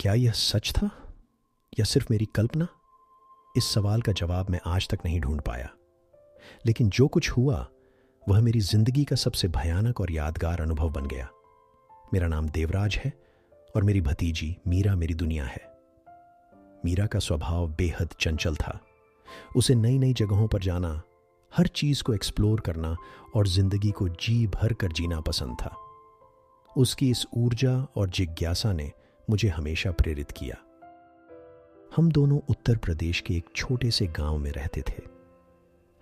क्या यह सच था या सिर्फ मेरी कल्पना? इस सवाल का जवाब मैं आज तक नहीं ढूंढ पाया। लेकिन जो कुछ हुआ वह मेरी जिंदगी का सबसे भयानक और यादगार अनुभव बन गया। मेरा नाम देवराज है और मेरी भतीजी मीरा मेरी दुनिया है। मीरा का स्वभाव बेहद चंचल था। उसे नई नई जगहों पर जाना, हर चीज को एक्सप्लोर करना और जिंदगी को जी भर कर जीना पसंद था। उसकी इस ऊर्जा और जिज्ञासा ने मुझे हमेशा प्रेरित किया। हम दोनों उत्तर प्रदेश के एक छोटे से गांव में रहते थे।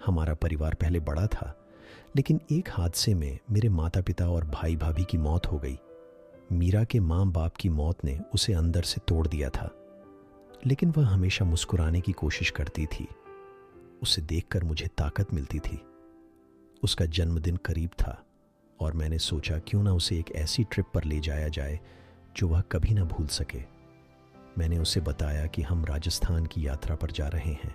हमारा परिवार पहले बड़ा था, लेकिन एक हादसे में मेरे माता पिता और भाई भाभी की मौत हो गई। मीरा के माँ बाप की मौत ने उसे अंदर से तोड़ दिया था, लेकिन वह हमेशा मुस्कुराने की कोशिश करती थी। उसे देखकर मुझे ताकत मिलती थी। उसका जन्मदिन करीब था और मैंने सोचा क्यों ना उसे एक ऐसी ट्रिप पर ले जाया जाए जो वह कभी ना भूल सके। मैंने उसे बताया कि हम राजस्थान की यात्रा पर जा रहे हैं।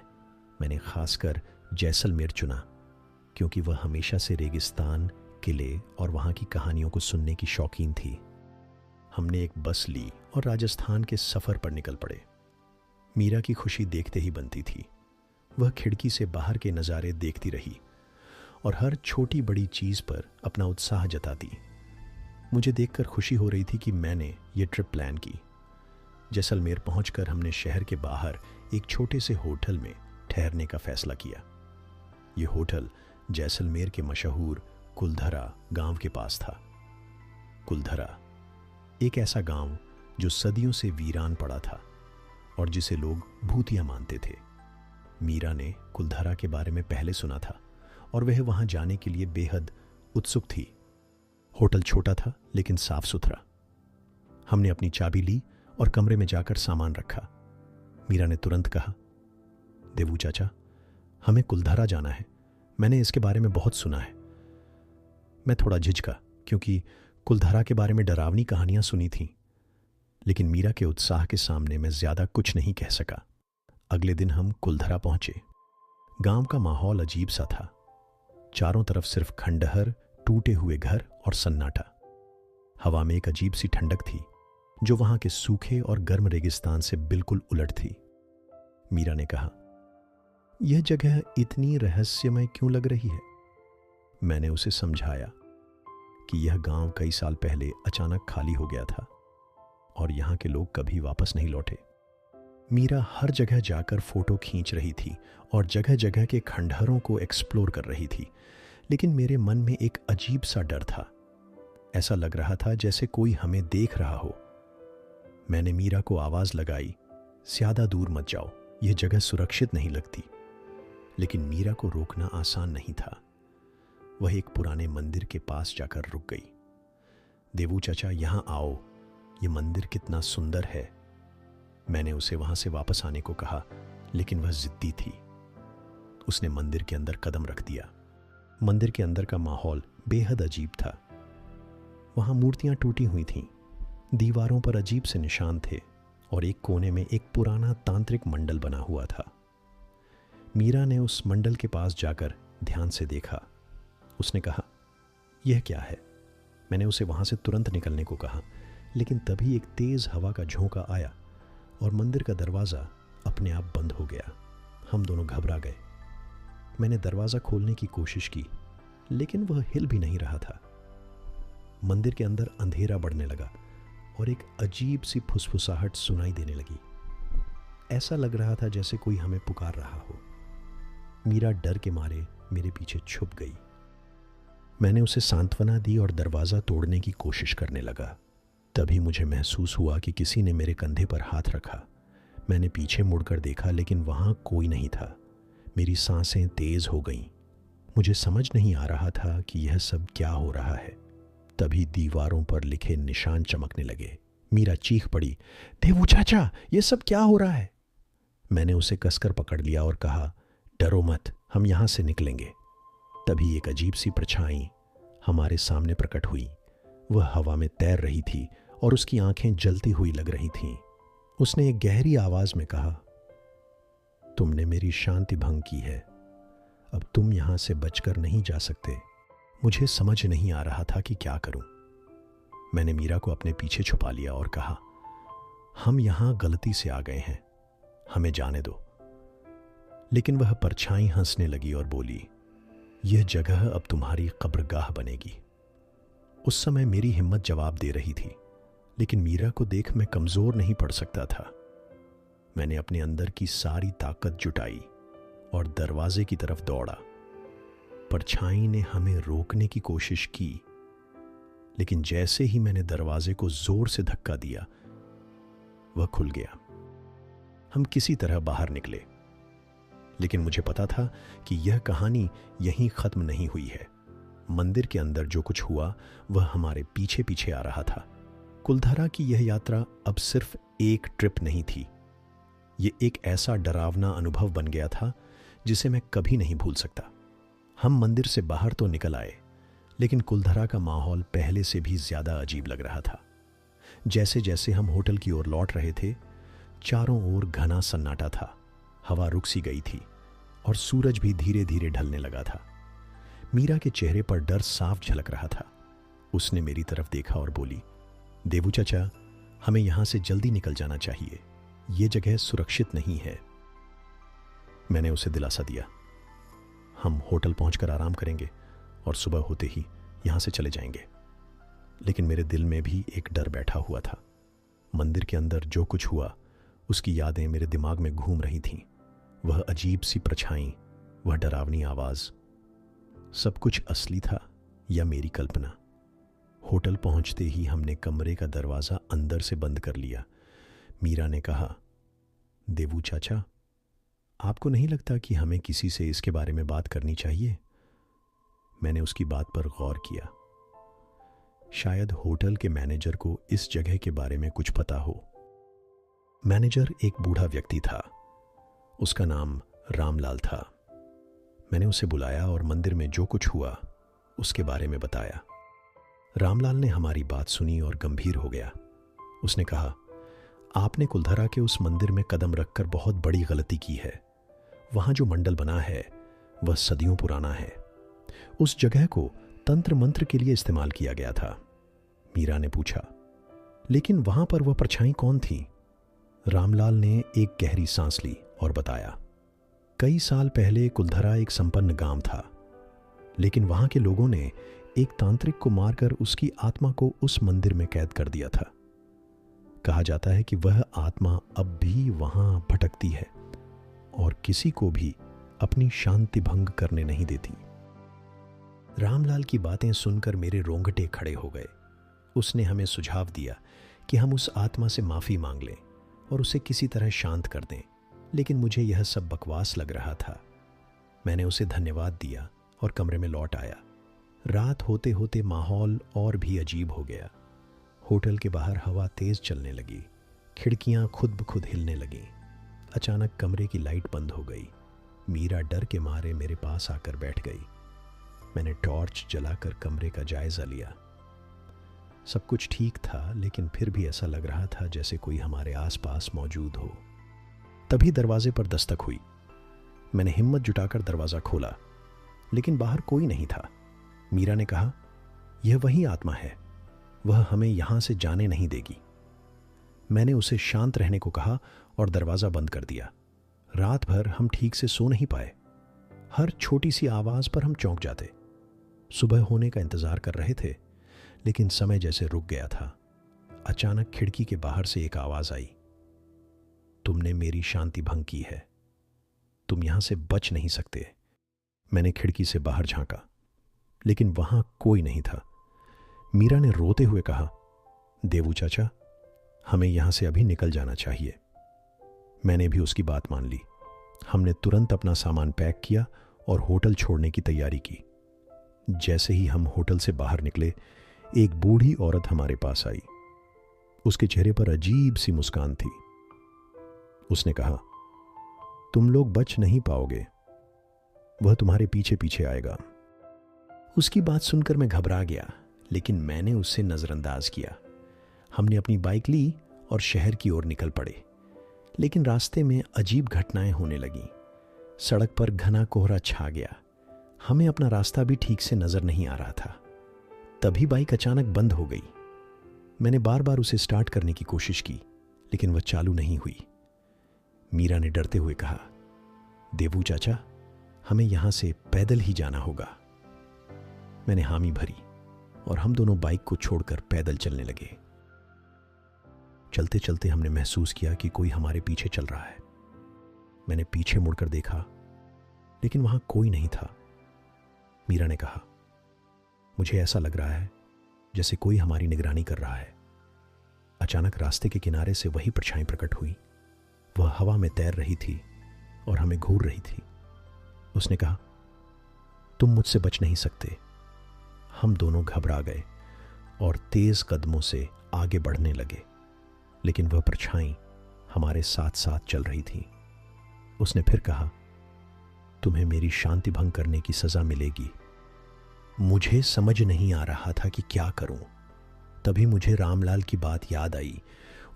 मैंने खासकर जैसलमेर चुना क्योंकि वह हमेशा से रेगिस्तान, किले और वहाँ की कहानियों को सुनने की शौकीन थी। हमने एक बस ली और राजस्थान के सफ़र पर निकल पड़े। मीरा की खुशी देखते ही बनती थी। वह खिड़की से बाहर के नज़ारे देखती रही और हर छोटी बड़ी चीज़ पर अपना उत्साह जताती। मुझे देखकर खुशी हो रही थी कि मैंने ये ट्रिप प्लान की। जैसलमेर पहुंचकर हमने शहर के बाहर एक छोटे से होटल में ठहरने का फैसला किया। ये होटल जैसलमेर के मशहूर कुलधरा गांव के पास था। कुलधरा एक ऐसा गांव जो सदियों से वीरान पड़ा था और जिसे लोग भूतिया मानते थे। मीरा ने कुलधरा के बारे में पहले सुना था और वह वहां जाने के लिए बेहद उत्सुक थी। होटल छोटा था लेकिन साफ सुथरा। हमने अपनी चाबी ली और कमरे में जाकर सामान रखा। मीरा ने तुरंत कहा, देवू चाचा, हमें कुलधरा जाना है। मैंने इसके बारे में बहुत सुना है। मैं थोड़ा झिझका क्योंकि कुलधरा के बारे में डरावनी कहानियां सुनी थीं, लेकिन मीरा के उत्साह के सामने मैं ज्यादा कुछ नहीं कह सका। अगले दिन हम कुलधरा पहुंचे। गांव का माहौल अजीब सा था। चारों तरफ सिर्फ खंडहर, टूटे हुए घर और सन्नाटा। हवा में एक अजीब सी ठंडक थी जो वहां के सूखे और गर्म रेगिस्तान से बिल्कुल उलट थी। मीरा ने कहा, यह जगह इतनी रहस्यमय क्यों लग रही है? मैंने उसे समझाया कि यह गांव कई साल पहले अचानक खाली हो गया था और यहां के लोग कभी वापस नहीं लौटे। मीरा हर जगह जाकर फोटो खींच रही थी और जगह जगह के खंडहरों को एक्सप्लोर कर रही थी, लेकिन मेरे मन में एक अजीब सा डर था। ऐसा लग रहा था जैसे कोई हमें देख रहा हो। मैंने मीरा को आवाज लगाई, ज्यादा दूर मत जाओ, यह जगह सुरक्षित नहीं लगती। लेकिन मीरा को रोकना आसान नहीं था। वह एक पुराने मंदिर के पास जाकर रुक गई। देवू चाचा, यहां आओ, यह मंदिर कितना सुंदर है। मैंने उसे वहां से वापस आने को कहा, लेकिन वह जिद्दी थी। उसने मंदिर के अंदर कदम रख दिया। मंदिर के अंदर का माहौल बेहद अजीब था। वहां मूर्तियां टूटी हुई थीं, दीवारों पर अजीब से निशान थे और एक कोने में एक पुराना तांत्रिक मंडल बना हुआ था। मीरा ने उस मंडल के पास जाकर ध्यान से देखा। उसने कहा, यह क्या है? मैंने उसे वहां से तुरंत निकलने को कहा, लेकिन तभी एक तेज हवा का झोंका आया और मंदिर का दरवाज़ा अपने आप बंद हो गया। हम दोनों घबरा गए। मैंने दरवाज़ा खोलने की कोशिश की, लेकिन वह हिल भी नहीं रहा था। मंदिर के अंदर अंधेरा बढ़ने लगा और एक अजीब सी फुसफुसाहट सुनाई देने लगी। ऐसा लग रहा था जैसे कोई हमें पुकार रहा हो। मीरा डर के मारे मेरे पीछे छुप गई। मैंने उसे सांत्वना दी और दरवाज़ा तोड़ने की कोशिश करने लगा। तभी मुझे महसूस हुआ कि किसी ने मेरे कंधे पर हाथ रखा। मैंने पीछे मुड़कर देखा, लेकिन वहां कोई नहीं था। मेरी सांसें तेज हो गईं। मुझे समझ नहीं आ रहा था कि यह सब क्या हो रहा है। तभी दीवारों पर लिखे निशान चमकने लगे। मीरा चीख पड़ी, देवू चाचा, ये सब क्या हो रहा है? मैंने उसे कसकर पकड़ लिया और कहा, डरो मत, हम यहां से निकलेंगे। तभी एक अजीब सी परछाई हमारे सामने प्रकट हुई। वह हवा में तैर रही थी और उसकी आंखें जलती हुई लग रही थीं। उसने एक गहरी आवाज में कहा, तुमने मेरी शांति भंग की है। अब तुम यहां से बचकर नहीं जा सकते। मुझे समझ नहीं आ रहा था कि क्या करूं। मैंने मीरा को अपने पीछे छुपा लिया और कहा, हम यहां गलती से आ गए हैं, हमें जाने दो। लेकिन वह परछाई हंसने लगी और बोली, यह जगह अब तुम्हारी कब्रगाह बनेगी। उस समय मेरी हिम्मत जवाब दे रही थी, लेकिन मीरा को देख मैं कमजोर नहीं पड़ सकता था। मैंने अपने अंदर की सारी ताकत जुटाई और दरवाजे की तरफ दौड़ा। परछाई ने हमें रोकने की कोशिश की, लेकिन जैसे ही मैंने दरवाजे को जोर से धक्का दिया, वह खुल गया। हम किसी तरह बाहर निकले, लेकिन मुझे पता था कि यह कहानी यहीं खत्म नहीं हुई है। मंदिर के अंदर जो कुछ हुआ वह हमारे पीछे पीछे आ रहा था। कुलधरा की यह यात्रा अब सिर्फ एक ट्रिप नहीं थी, ये एक ऐसा डरावना अनुभव बन गया था जिसे मैं कभी नहीं भूल सकता। हम मंदिर से बाहर तो निकल आए, लेकिन कुलधरा का माहौल पहले से भी ज्यादा अजीब लग रहा था। जैसे जैसे हम होटल की ओर लौट रहे थे, चारों ओर घना सन्नाटा था। हवा रुक सी गई थी और सूरज भी धीरे धीरे ढलने लगा था। मीरा के चेहरे पर डर साफ झलक रहा था। उसने मेरी तरफ देखा और बोली, देवू चाचा, हमें यहां से जल्दी निकल जाना चाहिए, ये जगह सुरक्षित नहीं है। मैंने उसे दिलासा दिया, हम होटल पहुंचकर आराम करेंगे और सुबह होते ही यहां से चले जाएंगे। लेकिन मेरे दिल में भी एक डर बैठा हुआ था। मंदिर के अंदर जो कुछ हुआ उसकी यादें मेरे दिमाग में घूम रही थीं। वह अजीब सी परछाई, वह डरावनी आवाज, सब कुछ असली था या मेरी कल्पना। होटल पहुंचते ही हमने कमरे का दरवाजा अंदर से बंद कर लिया। मीरा ने कहा, देवू चाचा, आपको नहीं लगता कि हमें किसी से इसके बारे में बात करनी चाहिए? मैंने उसकी बात पर गौर किया। शायद होटल के मैनेजर को इस जगह के बारे में कुछ पता हो। मैनेजर एक बूढ़ा व्यक्ति था, उसका नाम रामलाल था। मैंने उसे बुलाया और मंदिर में जो कुछ हुआ उसके बारे में बताया। रामलाल ने हमारी बात सुनी और गंभीर हो गया। उसने कहा, आपने कुलधरा के उस मंदिर में कदम रखकर बहुत बड़ी गलती की है। वहां जो मंडल बना है वह सदियों पुराना है। उस जगह को तंत्र मंत्र के लिए इस्तेमाल किया गया था। मीरा ने पूछा, लेकिन वहां पर वह परछाई कौन थी? रामलाल ने एक गहरी सांस ली और बताया, कई साल पहले कुलधरा एक संपन्न गांव था, लेकिन वहां के लोगों ने एक तांत्रिक को मारकर उसकी आत्मा को उस मंदिर में कैद कर दिया था। कहा जाता है कि वह आत्मा अब भी वहां भटकती है और किसी को भी अपनी शांति भंग करने नहीं देती। रामलाल की बातें सुनकर मेरे रोंगटे खड़े हो गए। उसने हमें सुझाव दिया कि हम उस आत्मा से माफी मांग लें और उसे किसी तरह शांत कर दें, लेकिन मुझे यह सब बकवास लग रहा था। मैंने उसे धन्यवाद दिया और कमरे में लौट आया। रात होते होते माहौल और भी अजीब हो गया। होटल के बाहर हवा तेज चलने लगी, खिड़कियां खुद ब खुद हिलने लगीं। अचानक कमरे की लाइट बंद हो गई। मीरा डर के मारे मेरे पास आकर बैठ गई। मैंने टॉर्च जलाकर कमरे का जायजा लिया। सब कुछ ठीक था, लेकिन फिर भी ऐसा लग रहा था जैसे कोई हमारे आसपास मौजूद हो। तभी दरवाजे पर दस्तक हुई। मैंने हिम्मत जुटाकर दरवाजा खोला, लेकिन बाहर कोई नहीं था। मीरा ने कहा, यह वही आत्मा है, वह हमें यहां से जाने नहीं देगी। मैंने उसे शांत रहने को कहा और दरवाजा बंद कर दिया। रात भर हम ठीक से सो नहीं पाए। हर छोटी सी आवाज पर हम चौंक जाते। सुबह होने का इंतजार कर रहे थे, लेकिन समय जैसे रुक गया था। अचानक खिड़की के बाहर से एक आवाज आई, तुमने मेरी शांति भंग की है, तुम यहां से बच नहीं सकते। मैंने खिड़की से बाहर झांका, लेकिन वहां कोई नहीं था। मीरा ने रोते हुए कहा, देवू चाचा, हमें यहां से अभी निकल जाना चाहिए। मैंने भी उसकी बात मान ली। हमने तुरंत अपना सामान पैक किया और होटल छोड़ने की तैयारी की। जैसे ही हम होटल से बाहर निकले, एक बूढ़ी औरत हमारे पास आई। उसके चेहरे पर अजीब सी मुस्कान थी। उसने कहा, तुम लोग बच नहीं पाओगे, वह तुम्हारे पीछे पीछे आएगा। उसकी बात सुनकर मैं घबरा गया, लेकिन मैंने उसे नजरअंदाज किया। हमने अपनी बाइक ली और शहर की ओर निकल पड़े। लेकिन रास्ते में अजीब घटनाएं होने लगीं। सड़क पर घना कोहरा छा गया। हमें अपना रास्ता भी ठीक से नजर नहीं आ रहा था। तभी बाइक अचानक बंद हो गई। मैंने बार बार उसे स्टार्ट करने की कोशिश की, लेकिन वह चालू नहीं हुई। मीरा ने डरते हुए कहा, देवू चाचा, हमें यहां से पैदल ही जाना होगा। मैंने हामी भरी और हम दोनों बाइक को छोड़कर पैदल चलने लगे। चलते चलते हमने महसूस किया कि कोई हमारे पीछे चल रहा है। मैंने पीछे मुड़कर देखा, लेकिन वहां कोई नहीं था। मीरा ने कहा, मुझे ऐसा लग रहा है जैसे कोई हमारी निगरानी कर रहा है। अचानक रास्ते के किनारे से वही परछाई प्रकट हुई। वह हवा में तैर रही थी और हमें घूर रही थी। उसने कहा, तुम मुझसे बच नहीं सकते। हम दोनों घबरा गए और तेज कदमों से आगे बढ़ने लगे, लेकिन वह परछाई हमारे साथ साथ चल रही थी। उसने फिर कहा, तुम्हें मेरी शांति भंग करने की सजा मिलेगी। मुझे समझ नहीं आ रहा था कि क्या करूं। तभी मुझे रामलाल की बात याद आई।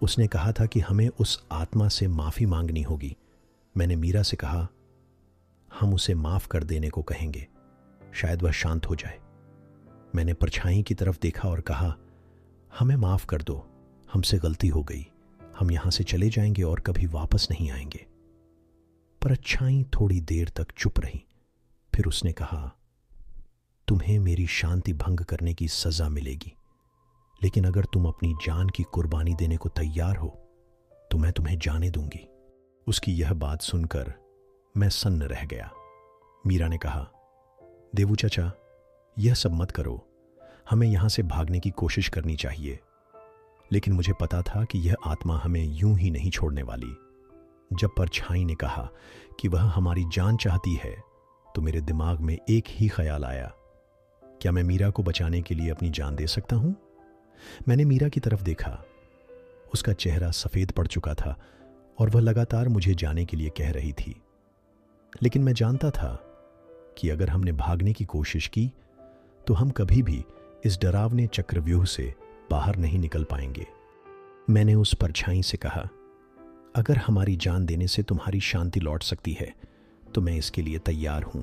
उसने कहा था कि हमें उस आत्मा से माफी मांगनी होगी। मैंने मीरा से कहा, हम उसे माफ कर देने को कहेंगे, शायद वह शांत हो जाए। मैंने परछाई की तरफ देखा और कहा, हमें माफ कर दो, हमसे गलती हो गई। हम यहां से चले जाएंगे और कभी वापस नहीं आएंगे। परछाई थोड़ी देर तक चुप रही। फिर उसने कहा, तुम्हें मेरी शांति भंग करने की सजा मिलेगी, लेकिन अगर तुम अपनी जान की कुर्बानी देने को तैयार हो तो मैं तुम्हें जाने दूंगी। उसकी यह बात सुनकर मैं सन्न रह गया। मीरा ने कहा, देवू चाचा, यह सब मत करो। हमें यहां से भागने की कोशिश करनी चाहिए। लेकिन मुझे पता था कि यह आत्मा हमें यूं ही नहीं छोड़ने वाली। जब परछाई ने कहा कि वह हमारी जान चाहती है, तो मेरे दिमाग में एक ही ख्याल आया, क्या मैं मीरा को बचाने के लिए अपनी जान दे सकता हूं? मैंने मीरा की तरफ देखा। उसका चेहरा सफेद पड़ चुका था और वह लगातार मुझे जाने के लिए कह रही थी। लेकिन मैं जानता था कि अगर हमने भागने की कोशिश की तो हम कभी भी इस डरावने चक्रव्यूह से बाहर नहीं निकल पाएंगे। मैंने उस परछाई से कहा, अगर हमारी जान देने से तुम्हारी शांति लौट सकती है तो मैं इसके लिए तैयार हूं,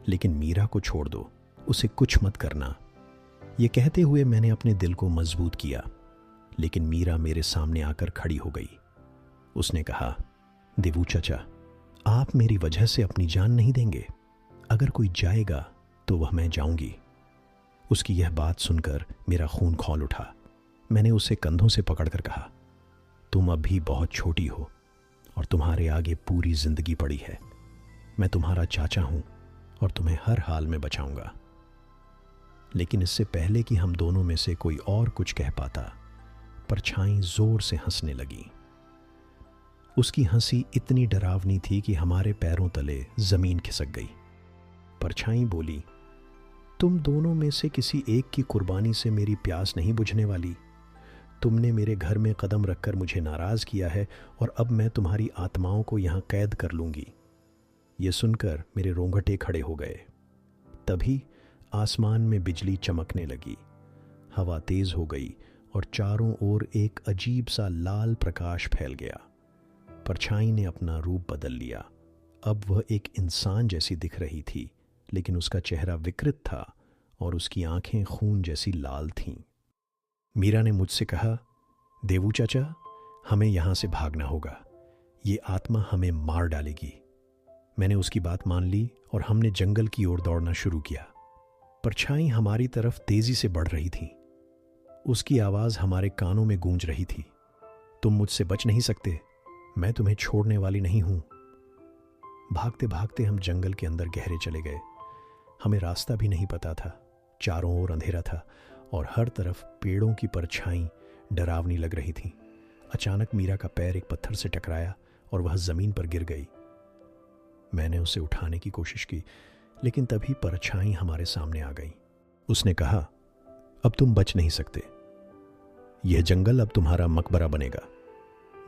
लेकिन मीरा को छोड़ दो, उसे कुछ मत करना। यह कहते हुए मैंने अपने दिल को मजबूत किया, लेकिन मीरा मेरे सामने आकर खड़ी हो गई। उसने कहा, देवू चाचा, आप मेरी वजह से अपनी जान नहीं देंगे। अगर कोई जाएगा तो वह मैं जाऊंगी। उसकी यह बात सुनकर मेरा खून खौल उठा। मैंने उसे कंधों से पकड़कर कहा, तुम अब भी बहुत छोटी हो और तुम्हारे आगे पूरी जिंदगी पड़ी है। मैं तुम्हारा चाचा हूं और तुम्हें हर हाल में बचाऊंगा। लेकिन इससे पहले कि हम दोनों में से कोई और कुछ कह पाता, परछाई जोर से हंसने लगी। उसकी हंसी इतनी डरावनी थी कि हमारे पैरों तले जमीन खिसक गई। परछाई बोली, तुम दोनों में से किसी एक की कुर्बानी से मेरी प्यास नहीं बुझने वाली। तुमने मेरे घर में कदम रखकर मुझे नाराज किया है और अब मैं तुम्हारी आत्माओं को यहां कैद कर लूंगी। यह सुनकर मेरे रोंगटे खड़े हो गए। तभी आसमान में बिजली चमकने लगी, हवा तेज हो गई और चारों ओर एक अजीब सा लाल प्रकाश फैल गया। परछाई ने अपना रूप बदल लिया। अब वह एक इंसान जैसी दिख रही थी, लेकिन उसका चेहरा विकृत था और उसकी आंखें खून जैसी लाल थीं। मीरा ने मुझसे कहा, देवू चाचा, हमें यहां से भागना होगा। ये आत्मा हमें मार डालेगी। मैंने उसकी बात मान ली और हमने जंगल की ओर दौड़ना शुरू किया। परछाई हमारी तरफ तेजी से बढ़ रही थी। उसकी आवाज हमारे कानों में गूंज रही थी, तुम मुझसे बच नहीं सकते, मैं तुम्हें छोड़ने वाली नहीं हूं। भागते भागते हम जंगल के अंदर गहरे चले गए। हमें रास्ता भी नहीं पता था। चारों ओर अंधेरा था और हर तरफ पेड़ों की परछाई डरावनी लग रही थी। अचानक मीरा का पैर एक पत्थर से टकराया और वह जमीन पर गिर गई। मैंने उसे उठाने की कोशिश की, लेकिन तभी परछाई हमारे सामने आ गई। उसने कहा, अब तुम बच नहीं सकते। यह जंगल अब तुम्हारा मकबरा बनेगा।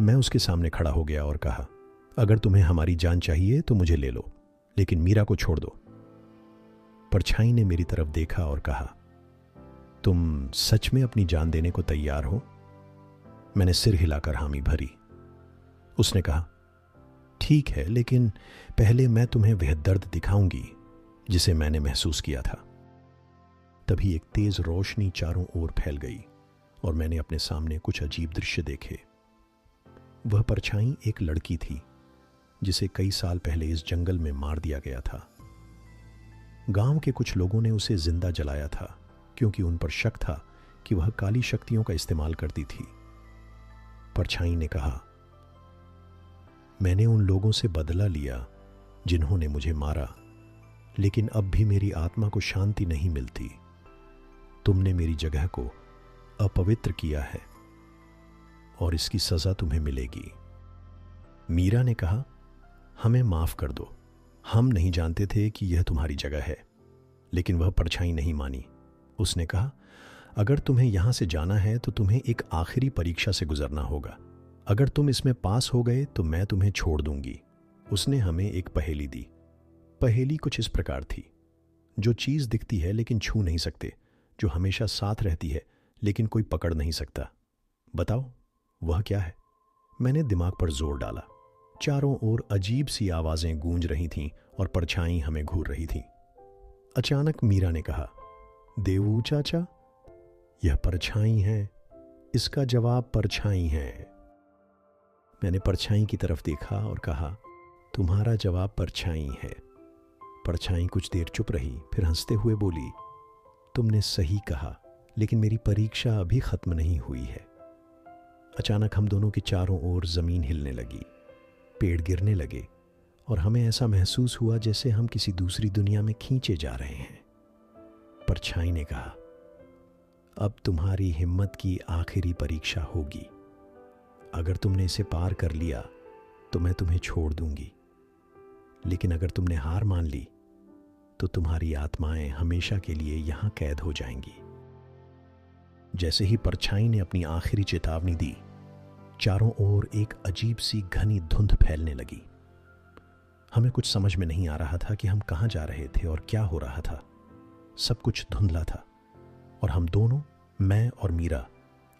मैं उसके सामने खड़ा हो गया और कहा, अगर तुम्हें हमारी जान चाहिए तो मुझे ले लो, लेकिन मीरा को छोड़ दो। परछाई ने मेरी तरफ देखा और कहा, तुम सच में अपनी जान देने को तैयार हो? मैंने सिर हिलाकर हामी भरी। उसने कहा, ठीक है, लेकिन पहले मैं तुम्हें वह दर्द दिखाऊंगी जिसे मैंने महसूस किया था। तभी एक तेज रोशनी चारों ओर फैल गई और मैंने अपने सामने कुछ अजीब दृश्य देखे। वह परछाई एक लड़की थी जिसे कई साल पहले इस जंगल में मार दिया गया था। गांव के कुछ लोगों ने उसे जिंदा जलाया था क्योंकि उन पर शक था कि वह काली शक्तियों का इस्तेमाल करती थी। परछाई ने कहा, मैंने उन लोगों से बदला लिया जिन्होंने मुझे मारा, लेकिन अब भी मेरी आत्मा को शांति नहीं मिलती। तुमने मेरी जगह को अपवित्र किया है और इसकी सजा तुम्हें मिलेगी। मीरा ने कहा, हमें माफ कर दो, हम नहीं जानते थे कि यह तुम्हारी जगह है। लेकिन वह परछाई नहीं मानी। उसने कहा, अगर तुम्हें यहां से जाना है तो तुम्हें एक आखिरी परीक्षा से गुजरना होगा। अगर तुम इसमें पास हो गए तो मैं तुम्हें छोड़ दूंगी। उसने हमें एक पहेली दी। पहेली कुछ इस प्रकार थी, जो चीज दिखती है लेकिन छू नहीं सकते, जो हमेशा साथ रहती है लेकिन कोई पकड़ नहीं सकता। बताओ वह क्या है? मैंने दिमाग पर जोर डाला। चारों ओर अजीब सी आवाजें गूंज रही थीं और परछाई हमें घूर रही थी। अचानक मीरा ने कहा, देवू चाचा, यह परछाई है। इसका जवाब परछाई है। मैंने परछाई की तरफ देखा और कहा, तुम्हारा जवाब परछाई है। परछाई कुछ देर चुप रही, फिर हंसते हुए बोली, तुमने सही कहा, लेकिन मेरी परीक्षा अभी खत्म नहीं हुई है। अचानक हम दोनों के चारों ओर जमीन हिलने लगी, पेड़ गिरने लगे और हमें ऐसा महसूस हुआ जैसे हम किसी दूसरी दुनिया में खींचे जा रहे हैं। परछाई ने कहा, अब तुम्हारी हिम्मत की आखिरी परीक्षा होगी। अगर तुमने इसे पार कर लिया तो मैं तुम्हें छोड़ दूंगी, लेकिन अगर तुमने हार मान ली तो तुम्हारी आत्माएं हमेशा के लिए यहां कैद हो जाएंगी। जैसे ही परछाई ने अपनी आखिरी चेतावनी दी, चारों ओर एक अजीब सी घनी धुंध फैलने लगी। हमें कुछ समझ में नहीं आ रहा था कि हम कहां जा रहे थे और क्या हो रहा था। सब कुछ धुंधला था और हम दोनों, मैं और मीरा,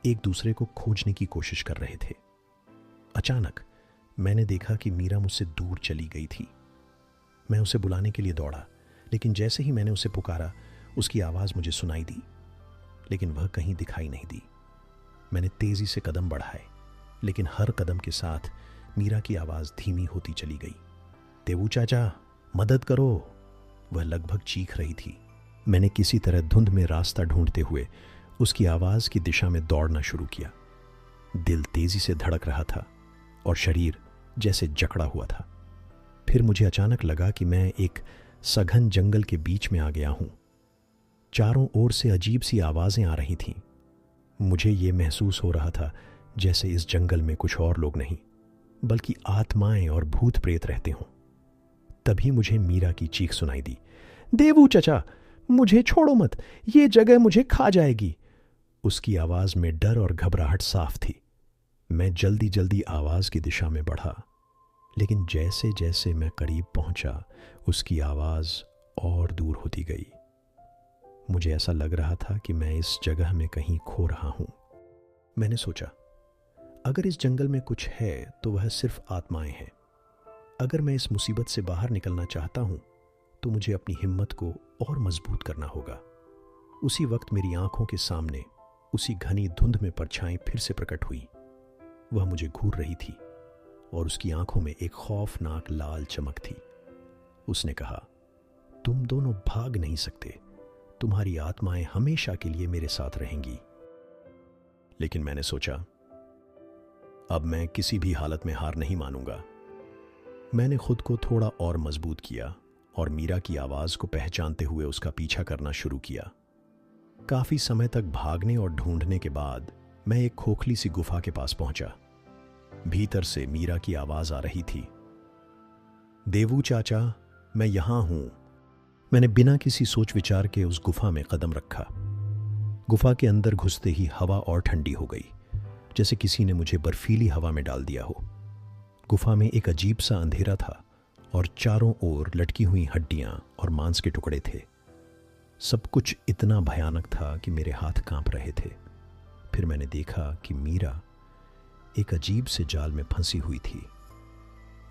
एक दूसरे को खोजने की कोशिश कर रहे थे। अचानक मैंने देखा कि मीरा मुझसे दूर चली गई थी। मैं उसे बुलाने के लिए दौड़ा, लेकिन जैसे ही मैंने उसे पुकारा, उसकी आवाज मुझे सुनाई दी, लेकिन वह कहीं दिखाई नहीं दी। मैंने तेजी से कदम बढ़ाए, लेकिन हर कदम के साथ मीरा की आवाज धीमी होती चली गई। देवू चाचा, मदद करो, वह लगभग चीख रही थी। मैंने किसी तरह धुंध में रास्ता ढूंढते हुए उसकी आवाज की दिशा में दौड़ना शुरू किया। दिल तेजी से धड़क रहा था और शरीर जैसे जकड़ा हुआ था। फिर मुझे अचानक लगा कि मैं एक सघन जंगल के बीच में आ गया हूं। चारों ओर से अजीब सी आवाजें आ रही थीं। मुझे ये महसूस हो रहा था जैसे इस जंगल में कुछ और लोग नहीं, बल्कि आत्माएं और भूत प्रेत रहते हों। तभी मुझे मीरा की चीख सुनाई दी, देवू चचा, मुझे छोड़ो मत, ये जगह मुझे खा जाएगी। उसकी आवाज में डर और घबराहट साफ थी। मैं जल्दी जल्दी आवाज की दिशा में बढ़ा, लेकिन जैसे जैसे मैं करीब पहुंचा, उसकी आवाज और दूर होती गई। मुझे ऐसा लग रहा था कि मैं इस जगह में कहीं खो रहा हूं। मैंने सोचा, अगर इस जंगल में कुछ है तो वह सिर्फ आत्माएं हैं। अगर मैं इस मुसीबत से बाहर निकलना चाहता हूं तो मुझे अपनी हिम्मत को और मजबूत करना होगा। उसी वक्त मेरी आंखों के सामने उसी घनी धुंध में परछाई फिर से प्रकट हुई। वह मुझे घूर रही थी और उसकी आंखों में एक खौफनाक लाल चमक थी। उसने कहा, तुम दोनों भाग नहीं सकते, तुम्हारी आत्माएं हमेशा के लिए मेरे साथ रहेंगी। लेकिन मैंने सोचा, अब मैं किसी भी हालत में हार नहीं मानूंगा। मैंने खुद को थोड़ा और मजबूत किया और मीरा की आवाज को पहचानते हुए उसका पीछा करना शुरू किया। काफी समय तक भागने और ढूंढने के बाद मैं एक खोखली सी गुफा के पास पहुंचा। भीतर से मीरा की आवाज आ रही थी, देवू चाचा, मैं यहां हूं। मैंने बिना किसी सोच विचार के उस गुफा में कदम रखा। गुफा के अंदर घुसते ही हवा और ठंडी हो गई, जैसे किसी ने मुझे बर्फीली हवा में डाल दिया हो। गुफा में एक अजीब सा अंधेरा था और चारों ओर लटकी हुई हड्डियां और मांस के टुकड़े थे। सब कुछ इतना भयानक था कि मेरे हाथ कांप रहे थे। फिर मैंने देखा कि मीरा एक अजीब से जाल में फंसी हुई थी।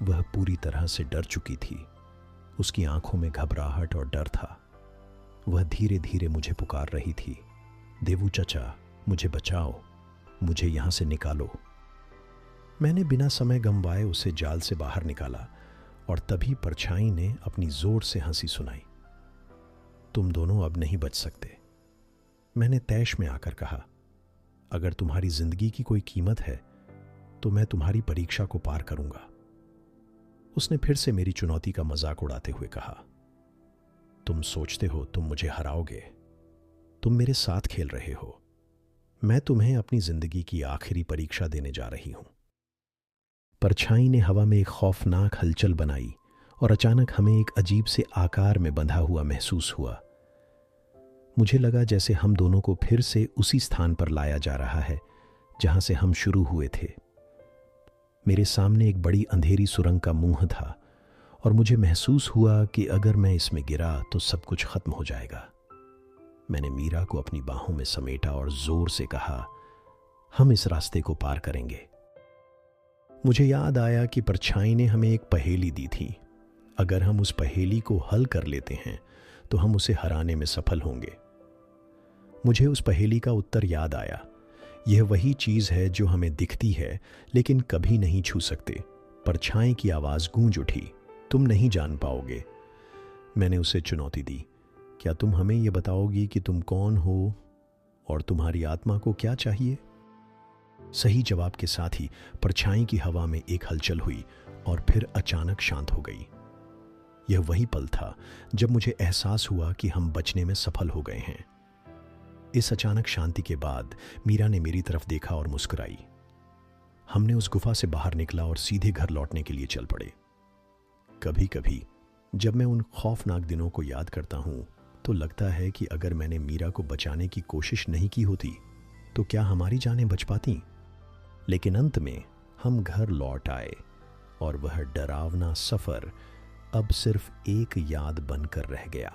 वह पूरी तरह से डर चुकी थी। उसकी आंखों में घबराहट और डर था। वह धीरे धीरे मुझे पुकार रही थी, देवू चचा, मुझे बचाओ, मुझे यहां से निकालो। मैंने बिना समय गंवाए उसे जाल से बाहर निकाला और तभी परछाई ने अपनी जोर से हंसी सुनाई। तुम दोनों अब नहीं बच सकते, मैंने तैश में आकर कहा। अगर तुम्हारी जिंदगी की कोई कीमत है तो मैं तुम्हारी परीक्षा को पार करूंगा। उसने फिर से मेरी चुनौती का मजाक उड़ाते हुए कहा, तुम सोचते हो तुम मुझे हराओगे? तुम मेरे साथ खेल रहे हो। मैं तुम्हें अपनी जिंदगी की आखिरी परीक्षा देने जा रही हूं। परछाई ने हवा में एक खौफनाक हलचल बनाई और अचानक हमें एक अजीब से आकार में बंधा हुआ महसूस हुआ। मुझे लगा जैसे हम दोनों को फिर से उसी स्थान पर लाया जा रहा है जहां से हम शुरू हुए थे। मेरे सामने एक बड़ी अंधेरी सुरंग का मुंह था और मुझे महसूस हुआ कि अगर मैं इसमें गिरा तो सब कुछ खत्म हो जाएगा। मैंने मीरा को अपनी बाहों में समेटा और जोर से कहा, हम इस रास्ते को पार करेंगे। मुझे याद आया कि परछाई ने हमें एक पहेली दी थी। अगर हम उस पहेली को हल कर लेते हैं तो हम उसे हराने में सफल होंगे। मुझे उस पहेली का उत्तर याद आया। यह वही चीज है जो हमें दिखती है लेकिन कभी नहीं छू सकते। परछाई की आवाज गूंज उठी, तुम नहीं जान पाओगे। मैंने उसे चुनौती दी, क्या तुम हमें यह बताओगी कि तुम कौन हो और तुम्हारी आत्मा को क्या चाहिए? सही जवाब के साथ ही परछाई की हवा में एक हलचल हुई और फिर अचानक शांत हो गई। यह वही पल था जब मुझे एहसास हुआ कि हम बचने में सफल हो गए हैं। इस अचानक शांति के बाद मीरा ने मेरी तरफ देखा और मुस्कुराई। हमने उस गुफा से बाहर निकला और सीधे घर लौटने के लिए चल पड़े। कभी कभी जब मैं उन खौफनाक दिनों को याद करता हूं तो लगता है कि अगर मैंने मीरा को बचाने की कोशिश नहीं की होती तो क्या हमारी जानें बच पाती। लेकिन अंत में हम घर लौट आए और वह डरावना सफर अब सिर्फ एक याद बनकर रह गया।